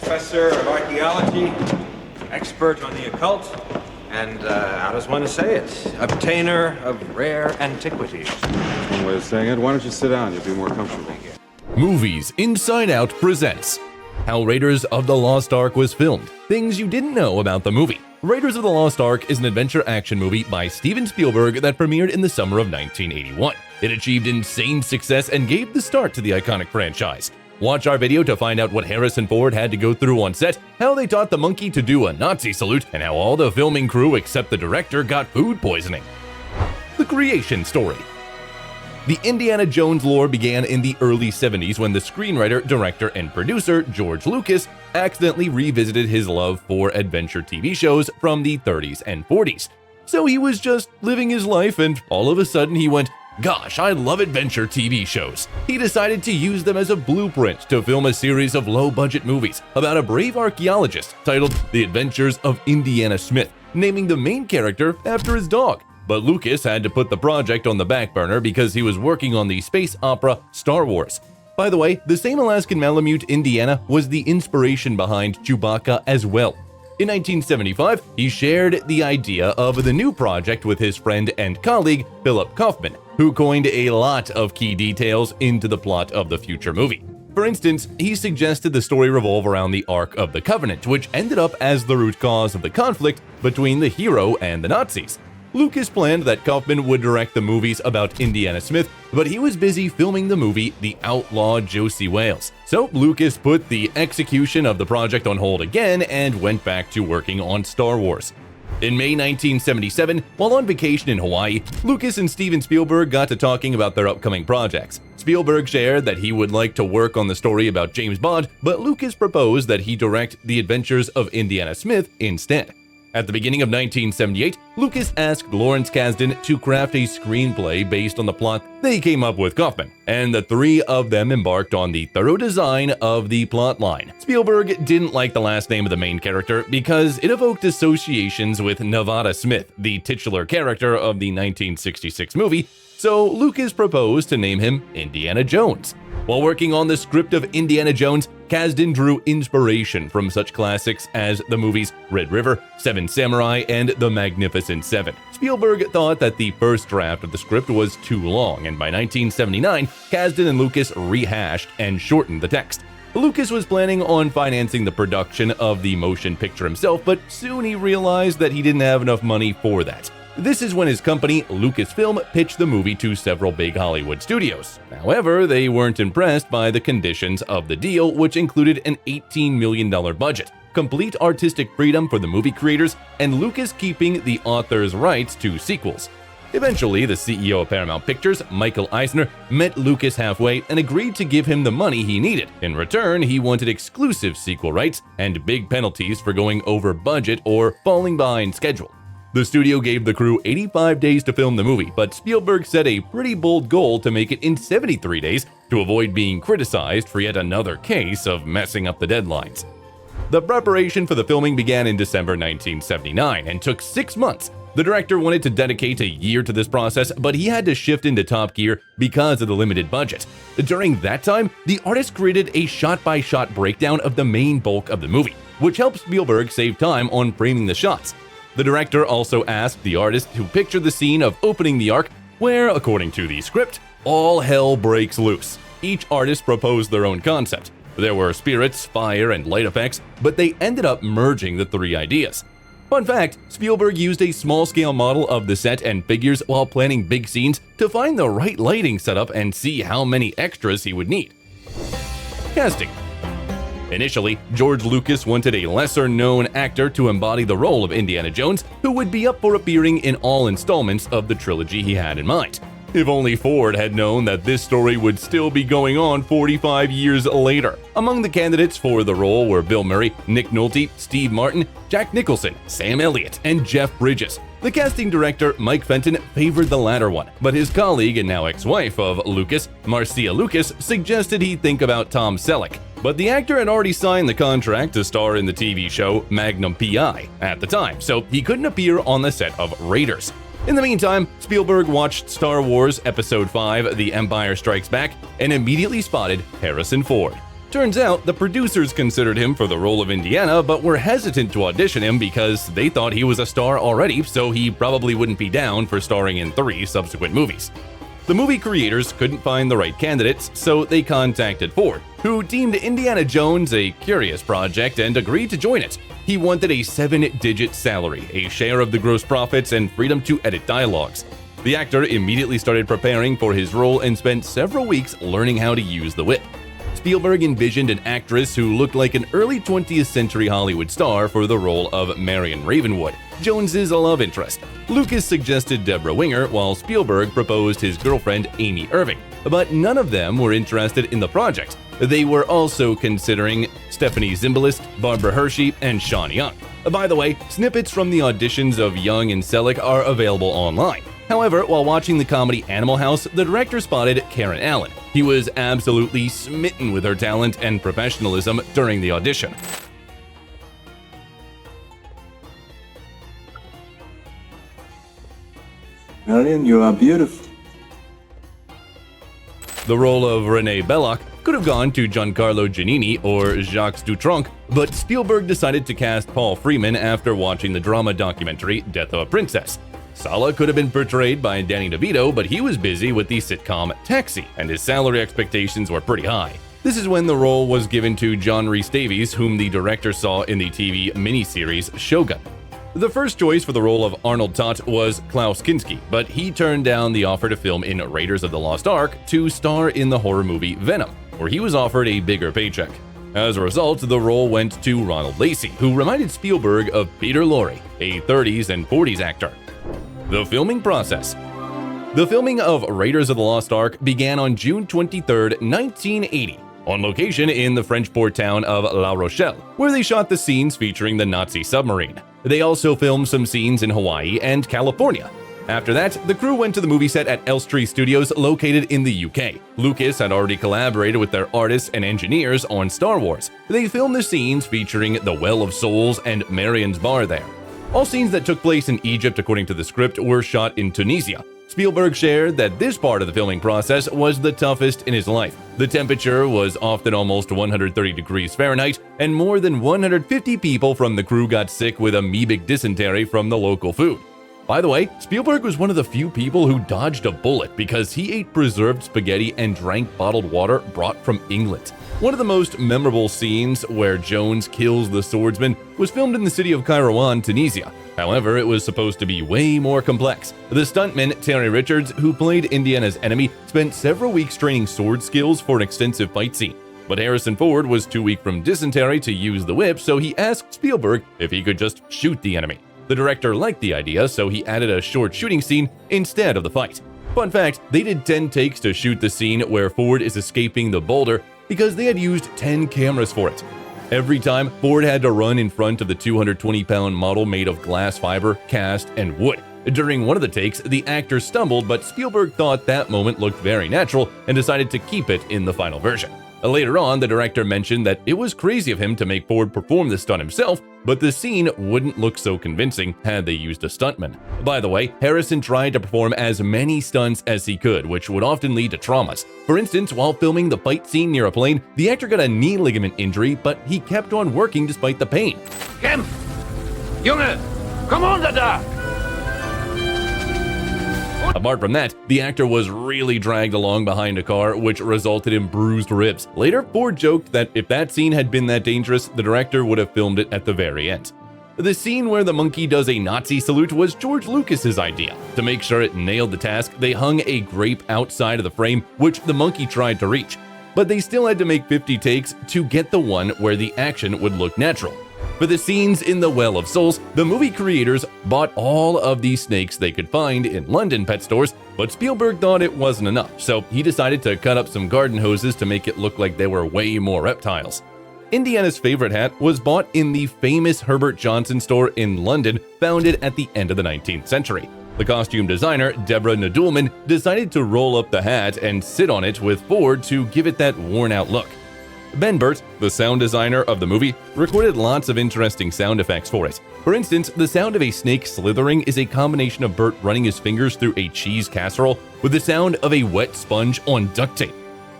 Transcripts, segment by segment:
professor of archaeology, expert on the occult, and, how does one say it? Obtainer of rare antiquities. One way of saying it. Why don't you sit down? You'll be more comfortable. Movies Inside Out presents How Raiders of the Lost Ark was filmed, things you didn't know about the movie. Raiders of the Lost Ark is an adventure action movie by Steven Spielberg that premiered in the summer of 1981. It achieved insane success and gave the start to the iconic franchise. Watch our video to find out what Harrison Ford had to go through on set, how they taught the monkey to do a Nazi salute, and how all the filming crew except the director got food poisoning. The creation story. The Indiana Jones lore began in the early 70s when the screenwriter, director, and producer George Lucas accidentally revisited his love for adventure TV shows from the 30s and 40s. So he was just living his life and all of a sudden he went, "Gosh, I love adventure TV shows." He decided to use them as a blueprint to film a series of low-budget movies about a brave archaeologist titled The Adventures of Indiana Smith, naming the main character after his dog. But Lucas had to put the project on the back burner because he was working on the space opera Star Wars. By the way, the same Alaskan Malamute, Indiana, was the inspiration behind Chewbacca as well. In 1975, he shared the idea of the new project with his friend and colleague, Philip Kaufman, who coined a lot of key details into the plot of the future movie. For instance, he suggested the story revolve around the Ark of the Covenant, which ended up as the root cause of the conflict between the hero and the Nazis. Lucas planned that Kaufman would direct the movies about Indiana Smith, but he was busy filming the movie The Outlaw Josie Wales. So Lucas put the execution of the project on hold again and went back to working on Star Wars. In May 1977, while on vacation in Hawaii, Lucas and Steven Spielberg got to talking about their upcoming projects. Spielberg shared that he would like to work on the story about James Bond, but Lucas proposed that he direct The Adventures of Indiana Smith instead. At the beginning of 1978, Lucas asked Lawrence Kasdan to craft a screenplay based on the plot they came up with Kaufman, and the three of them embarked on the thorough design of the plotline. Spielberg didn't like the last name of the main character because it evoked associations with Nevada Smith, the titular character of the 1966 movie, so Lucas proposed to name him Indiana Jones. While working on the script of Indiana Jones, Kasdan drew inspiration from such classics as the movies Red River, Seven Samurai, and The Magnificent Seven. Spielberg thought that the first draft of the script was too long, and by 1979, Kasdan and Lucas rehashed and shortened the text. Lucas was planning on financing the production of the motion picture himself, but soon he realized that he didn't have enough money for that. This is when his company, Lucasfilm, pitched the movie to several big Hollywood studios. However, they weren't impressed by the conditions of the deal, which included an $18 million budget, complete artistic freedom for the movie creators, and Lucas keeping the author's rights to sequels. Eventually, the CEO of Paramount Pictures, Michael Eisner, met Lucas halfway and agreed to give him the money he needed. In return, he wanted exclusive sequel rights and big penalties for going over budget or falling behind schedule. The studio gave the crew 85 days to film the movie, but Spielberg set a pretty bold goal to make it in 73 days to avoid being criticized for yet another case of messing up the deadlines. The preparation for the filming began in December 1979 and took 6 months. The director wanted to dedicate a year to this process, but he had to shift into top gear because of the limited budget. During that time, the artist created a shot-by-shot breakdown of the main bulk of the movie, which helped Spielberg save time on framing the shots. The director also asked the artist to picture the scene of opening the Ark, where, according to the script, all hell breaks loose. Each artist proposed their own concept. There were spirits, fire, and light effects, but they ended up merging the three ideas. Fun fact, Spielberg used a small-scale model of the set and figures while planning big scenes to find the right lighting setup and see how many extras he would need. Casting. Initially, George Lucas wanted a lesser-known actor to embody the role of Indiana Jones, who would be up for appearing in all installments of the trilogy he had in mind. If only Ford had known that this story would still be going on 45 years later. Among the candidates for the role were Bill Murray, Nick Nolte, Steve Martin, Jack Nicholson, Sam Elliott, and Jeff Bridges. The casting director, Mike Fenton, favored the latter one, but his colleague and now ex-wife of Lucas, Marcia Lucas, suggested he think about Tom Selleck. But the actor had already signed the contract to star in the TV show Magnum P.I. at the time, so he couldn't appear on the set of Raiders. In the meantime, Spielberg watched Star Wars Episode V: The Empire Strikes Back and immediately spotted Harrison Ford. Turns out, the producers considered him for the role of Indiana, but were hesitant to audition him because they thought he was a star already, so he probably wouldn't be down for starring in 3 subsequent movies. The movie creators couldn't find the right candidates, so they contacted Ford, who deemed Indiana Jones a curious project and agreed to join it. He wanted a 7-digit salary, a share of the gross profits, and freedom to edit dialogues. The actor immediately started preparing for his role and spent several weeks learning how to use the whip. Spielberg envisioned an actress who looked like an early 20th century Hollywood star for the role of Marion Ravenwood, Jones's love interest. Lucas suggested Deborah Winger, while Spielberg proposed his girlfriend Amy Irving, but none of them were interested in the project. They were also considering Stephanie Zimbalist, Barbara Hershey, and Sean Young. By the way, snippets from the auditions of Young and Selick are available online. However, while watching the comedy Animal House, the director spotted Karen Allen. He was absolutely smitten with her talent and professionalism during the audition. Marion, you are beautiful. The role of Renee Belloc could have gone to Giancarlo Giannini or Jacques Dutronc, but Spielberg decided to cast Paul Freeman after watching the drama documentary Death of a Princess. Sala could have been portrayed by Danny DeVito, but he was busy with the sitcom Taxi, and his salary expectations were pretty high. This is when the role was given to John Rhys Davies, whom the director saw in the TV miniseries Shogun. The first choice for the role of Arnold Tott was Klaus Kinski, but he turned down the offer to film in Raiders of the Lost Ark to star in the horror movie Venom, where he was offered a bigger paycheck. As a result, the role went to Ronald Lacey, who reminded Spielberg of Peter Lorre, a 30s and 40s actor. The filming process. The filming of Raiders of the Lost Ark began on June 23, 1980, on location in the French port town of La Rochelle, where they shot the scenes featuring the Nazi submarine. They also filmed some scenes in Hawaii and California. After that, the crew went to the movie set at Elstree Studios located in the UK. Lucas had already collaborated with their artists and engineers on Star Wars. They filmed the scenes featuring the Well of Souls and Marion's Bar there. All scenes that took place in Egypt according to the script were shot in Tunisia. Spielberg shared that this part of the filming process was the toughest in his life. The temperature was often almost 130 degrees Fahrenheit, and more than 150 people from the crew got sick with amoebic dysentery from the local food. By the way, Spielberg was one of the few people who dodged a bullet because he ate preserved spaghetti and drank bottled water brought from England. One of the most memorable scenes, where Jones kills the swordsman, was filmed in the city of Kairouan, Tunisia. However, it was supposed to be way more complex. The stuntman, Terry Richards, who played Indiana's enemy, spent several weeks training sword skills for an extensive fight scene. But Harrison Ford was too weak from dysentery to use the whip, so he asked Spielberg if he could just shoot the enemy. The director liked the idea, so he added a short shooting scene instead of the fight. Fun fact, they did 10 takes to shoot the scene where Ford is escaping the boulder because they had used 10 cameras for it. Every time, Ford had to run in front of the 220-pound model made of glass fiber, cast, and wood. During one of the takes, the actor stumbled, but Spielberg thought that moment looked very natural and decided to keep it in the final version. Later on, the director mentioned that it was crazy of him to make Ford perform the stunt himself, but the scene wouldn't look so convincing had they used a stuntman. By the way, Harrison tried to perform as many stunts as he could, which would often lead to traumas. For instance, while filming the fight scene near a plane, the actor got a knee ligament injury, but he kept on working despite the pain. Kämpf! Junge, komm runter da! Apart from that, the actor was really dragged along behind a car, which resulted in bruised ribs. Later, Ford joked that if that scene had been that dangerous, the director would have filmed it at the very end. The scene where the monkey does a Nazi salute was George Lucas's idea. To make sure it nailed the task, they hung a grape outside of the frame, which the monkey tried to reach. But they still had to make 50 takes to get the one where the action would look natural. For the scenes in the Well of Souls, the movie creators bought all of the snakes they could find in London pet stores, but Spielberg thought it wasn't enough, so he decided to cut up some garden hoses to make it look like there were way more reptiles. Indiana's favorite hat was bought in the famous Herbert Johnson store in London, founded at the end of the 19th century. The costume designer, Deborah Nadoolman, decided to roll up the hat and sit on it with Ford to give it that worn-out look. Ben Burtt, the sound designer of the movie, recorded lots of interesting sound effects for it. For instance, the sound of a snake slithering is a combination of Burtt running his fingers through a cheese casserole with the sound of a wet sponge on duct tape.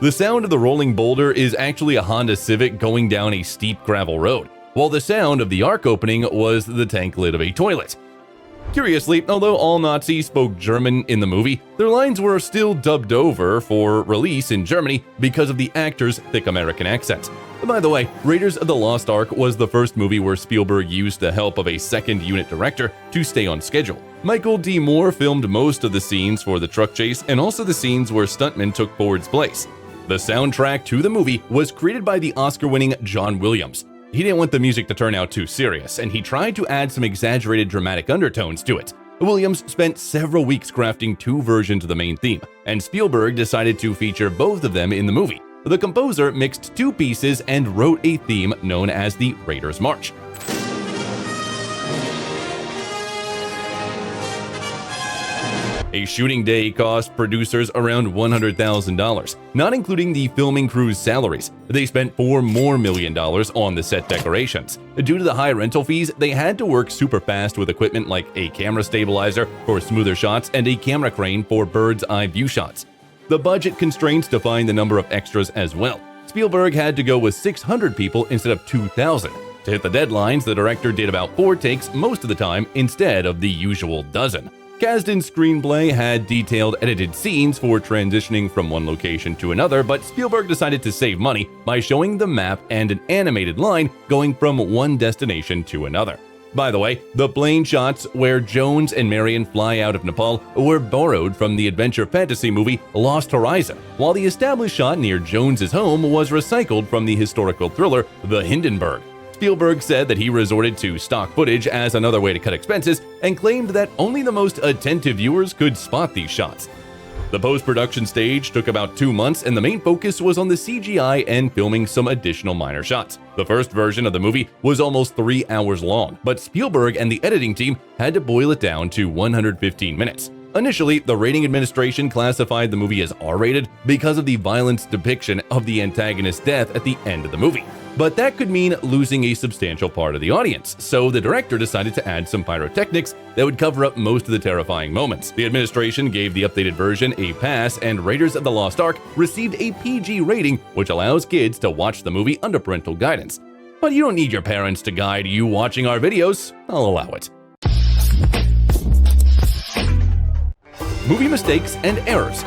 The sound of the rolling boulder is actually a Honda Civic going down a steep gravel road, while the sound of the Ark opening was the tank lid of a toilet. Curiously, although all Nazis spoke German in the movie, their lines were still dubbed over for release in Germany because of the actors' thick American accents. By the way, Raiders of the Lost Ark was the first movie where Spielberg used the help of a second unit director to stay on schedule. Michael D. Moore filmed most of the scenes for the truck chase and also the scenes where stuntmen took Ford's place. The soundtrack to the movie was created by the Oscar-winning John Williams. He didn't want the music to turn out too serious, and he tried to add some exaggerated dramatic undertones to it. Williams spent several weeks crafting two versions of the main theme, and Spielberg decided to feature both of them in the movie. The composer mixed two pieces and wrote a theme known as the Raiders March. A shooting day cost producers around $100,000, not including the filming crew's salaries. They spent $4 more million on the set decorations. Due to the high rental fees, they had to work super fast with equipment like a camera stabilizer for smoother shots and a camera crane for bird's eye view shots. The budget constraints defined the number of extras as well. Spielberg had to go with 600 people instead of 2,000. To hit the deadlines, the director did about 4 takes most of the time instead of the usual dozen. Kasdan's screenplay had detailed edited scenes for transitioning from one location to another, but Spielberg decided to save money by showing the map and an animated line going from one destination to another. By the way, the plane shots where Jones and Marion fly out of Nepal were borrowed from the adventure fantasy movie Lost Horizon, while the established shot near Jones's home was recycled from the historical thriller The Hindenburg. Spielberg said that he resorted to stock footage as another way to cut expenses and claimed that only the most attentive viewers could spot these shots. The post-production stage took about 2 months, and the main focus was on the CGI and filming some additional minor shots. The first version of the movie was almost 3 hours long, but Spielberg and the editing team had to boil it down to 115 minutes. Initially, the rating administration classified the movie as R-rated because of the violence depiction of the antagonist's death at the end of the movie. But that could mean losing a substantial part of the audience, so the director decided to add some pyrotechnics that would cover up most of the terrifying moments. The administration gave the updated version a pass, and Raiders of the Lost Ark received a PG rating, which allows kids to watch the movie under parental guidance. But you don't need your parents to guide you watching our videos. I'll allow it. Movie mistakes and errors.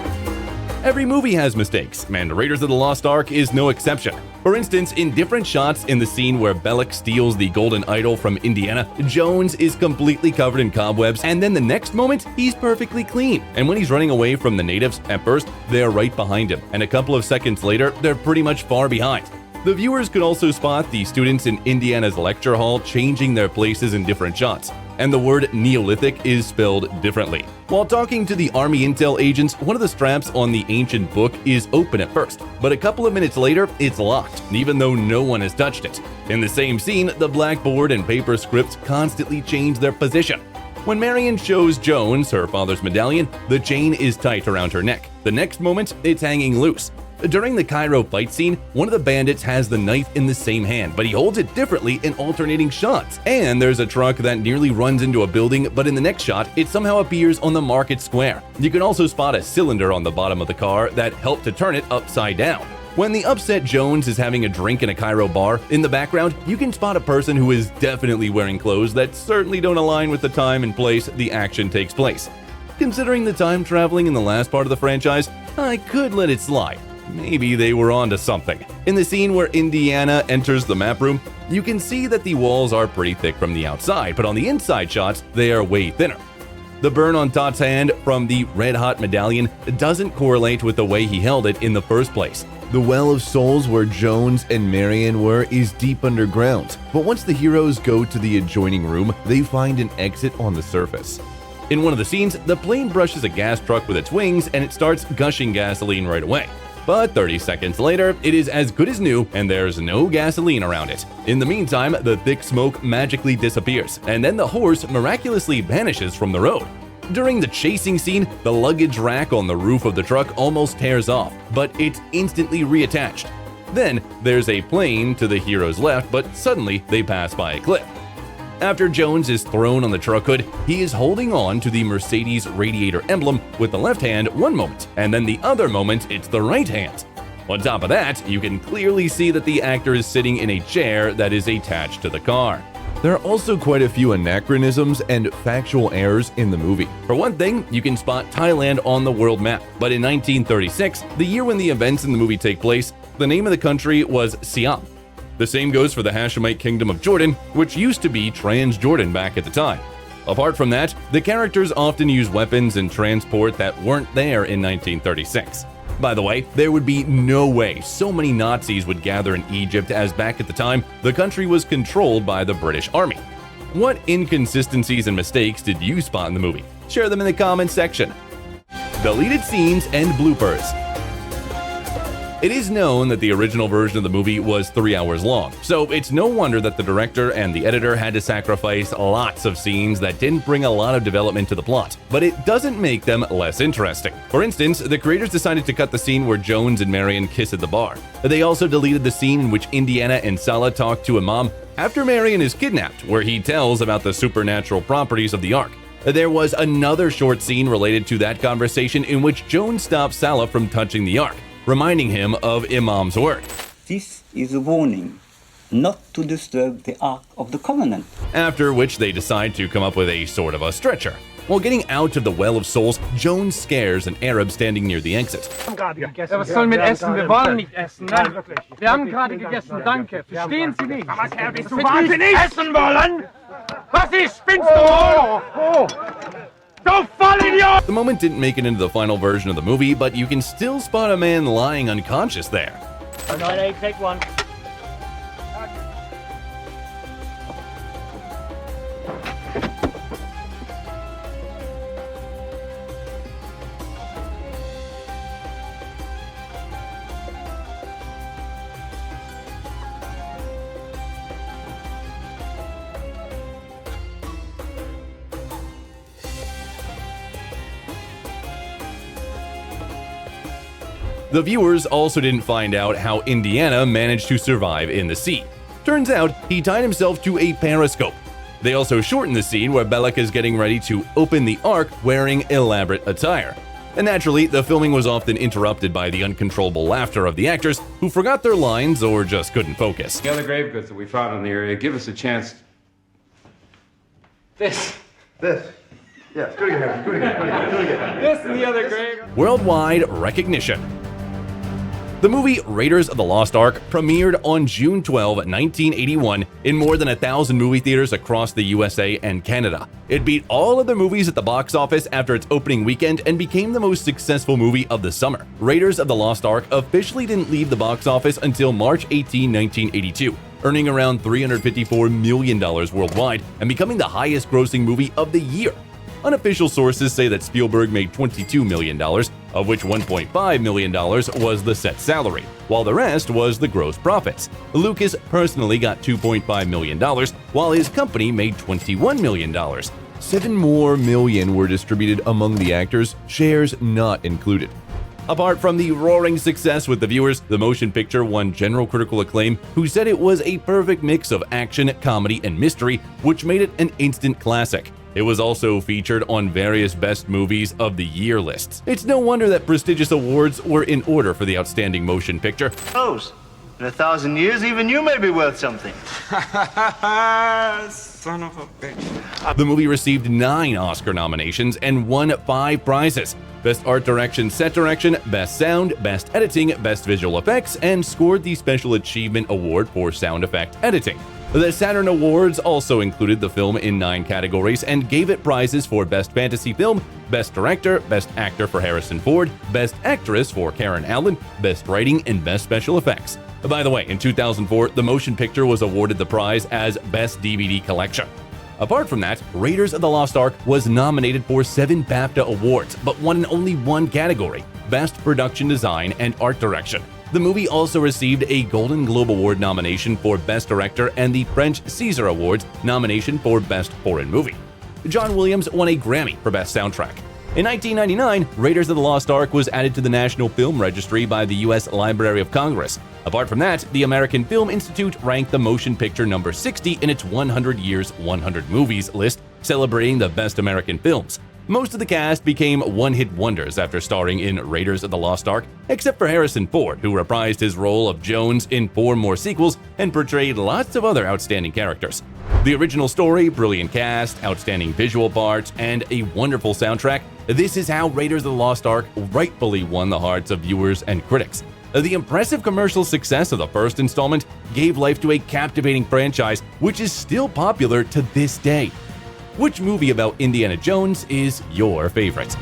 Every movie has mistakes, and Raiders of the Lost Ark is no exception. For instance, in different shots in the scene where Bellick steals the golden idol from Indiana, Jones is completely covered in cobwebs, and then the next moment, he's perfectly clean. And when he's running away from the natives, at first, they're right behind him, and a couple of seconds later, they're pretty much far behind. The viewers could also spot the students in Indiana's lecture hall changing their places in different shots, and the word Neolithic is spelled differently. While talking to the Army intel agents, one of the straps on the ancient book is open at first, but a couple of minutes later, it's locked, even though no one has touched it. In the same scene, the blackboard and paper scripts constantly change their position. When Marion shows Jones her father's medallion, the chain is tight around her neck. The next moment, it's hanging loose. During the Cairo fight scene, one of the bandits has the knife in the same hand, but he holds it differently in alternating shots. And there's a truck that nearly runs into a building, but in the next shot, it somehow appears on the market square. You can also spot a cylinder on the bottom of the car that helped to turn it upside down. When the upset Jones is having a drink in a Cairo bar, in the background, you can spot a person who is definitely wearing clothes that certainly don't align with the time and place the action takes place. Considering the time traveling in the last part of the franchise, I could let it slide. Maybe they were onto something. In the scene where Indiana enters the map room, you can see that the walls are pretty thick from the outside, but on the inside shots, they are way thinner. The burn on Todd's hand from the red-hot medallion doesn't correlate with the way he held it in the first place. The Well of Souls where Jones and Marion were is deep underground, but once the heroes go to the adjoining room, they find an exit on the surface. In one of the scenes, the plane brushes a gas truck with its wings and it starts gushing gasoline right away. But 30 seconds later, it is as good as new and there's no gasoline around it. In the meantime, the thick smoke magically disappears, and then the horse miraculously vanishes from the road. During the chasing scene, the luggage rack on the roof of the truck almost tears off, but it's instantly reattached. Then, there's a plane to the hero's left, but suddenly they pass by a cliff. After Jones is thrown on the truck hood, he is holding on to the Mercedes radiator emblem with the left hand one moment, and then the other moment it's the right hand. On top of that, you can clearly see that the actor is sitting in a chair that is attached to the car. There are also quite a few anachronisms and factual errors in the movie. For one thing, you can spot Thailand on the world map, but in 1936, the year when the events in the movie take place, the name of the country was Siam. The same goes for the Hashemite Kingdom of Jordan, which used to be Transjordan back at the time. Apart from that, the characters often use weapons and transport that weren't there in 1936. By the way, there would be no way so many Nazis would gather in Egypt, as back at the time, the country was controlled by the British Army. What inconsistencies and mistakes did you spot in the movie? Share them in the comments section. Deleted scenes and bloopers. It is known that the original version of the movie was 3 hours long, so it's no wonder that the director and the editor had to sacrifice lots of scenes that didn't bring a lot of development to the plot, but it doesn't make them less interesting. For instance, the creators decided to cut the scene where Jones and Marion kiss at the bar. They also deleted the scene in which Indiana and Salah talk to Imam after Marion is kidnapped, where he tells about the supernatural properties of the Ark. There was another short scene related to that conversation in which Jones stops Salah from touching the Ark, reminding him of Imam's word. This is a warning not to disturb the Ark of the Covenant. After which they decide to come up with a sort of a stretcher. While getting out of the Well of Souls, Jones scares an Arab standing near the exit. Was soll mit Essen? Wir wollen nicht essen. Nein, wirklich. Wir haben gerade gegessen. Danke. Verstehen Sie nicht? Aber Kerl, bist du wahnsinnig? Essen wollen? Was ist? Spinnst du? The moment didn't make it into the final version of the movie, but you can still spot a man lying unconscious there. Take one. The viewers also didn't find out how Indiana managed to survive in the sea. Turns out, he tied himself to a periscope. They also shortened the scene where Bellic is getting ready to open the Ark wearing elaborate attire. And naturally, the filming was often interrupted by the uncontrollable laughter of the actors, who forgot their lines or just couldn't focus. The other grave goods that we found in the area give us a chance. This. Yes, do it again, do it again. This and the other grave. Worldwide recognition. The movie Raiders of the Lost Ark premiered on June 12, 1981 in more than 1,000 movie theaters across the USA and Canada. It beat all other movies at the box office after its opening weekend and became the most successful movie of the summer. Raiders of the Lost Ark officially didn't leave the box office until March 18, 1982, earning around $354 million worldwide and becoming the highest grossing movie of the year. Unofficial sources say that Spielberg made $22 million, of which $1.5 million was the set salary, while the rest was the gross profits. Lucas personally got $2.5 million, while his company made $21 million. $7 more million were distributed among the actors, shares not included. Apart from the roaring success with the viewers, the motion picture won general critical acclaim, who said it was a perfect mix of action, comedy, and mystery, which made it an instant classic. It was also featured on various Best Movies of the Year lists. It's no wonder that prestigious awards were in order for the Outstanding Motion Picture. Close. In 1,000 years, even you may be worth something. Son of a bitch. The movie received 9 Oscar nominations and won 5 prizes: Best Art Direction, Set Direction, Best Sound, Best Editing, Best Visual Effects, and scored the Special Achievement Award for Sound Effect Editing. The Saturn Awards also included the film in 9 categories and gave it prizes for Best Fantasy Film, Best Director, Best Actor for Harrison Ford, Best Actress for Karen Allen, Best Writing, and Best Special Effects. By the way, in 2004, the motion picture was awarded the prize as Best DVD Collection. Apart from that, Raiders of the Lost Ark was nominated for 7 BAFTA awards, but won in only one category: Best Production Design and Art Direction. The movie also received a Golden Globe Award nomination for Best Director and the French César Awards nomination for Best Foreign Movie. John Williams won a Grammy for Best Soundtrack. In 1999, Raiders of the Lost Ark was added to the National Film Registry by the U.S. Library of Congress. Apart from that, the American Film Institute ranked the motion picture number 60 in its 100 Years, 100 Movies list, celebrating the best American films. Most of the cast became one-hit wonders after starring in Raiders of the Lost Ark, except for Harrison Ford, who reprised his role of Jones in 4 more sequels and portrayed lots of other outstanding characters. The original story, brilliant cast, outstanding visual parts, and a wonderful soundtrack, this is how Raiders of the Lost Ark rightfully won the hearts of viewers and critics. The impressive commercial success of the first installment gave life to a captivating franchise which is still popular to this day. Which movie about Indiana Jones is your favorite?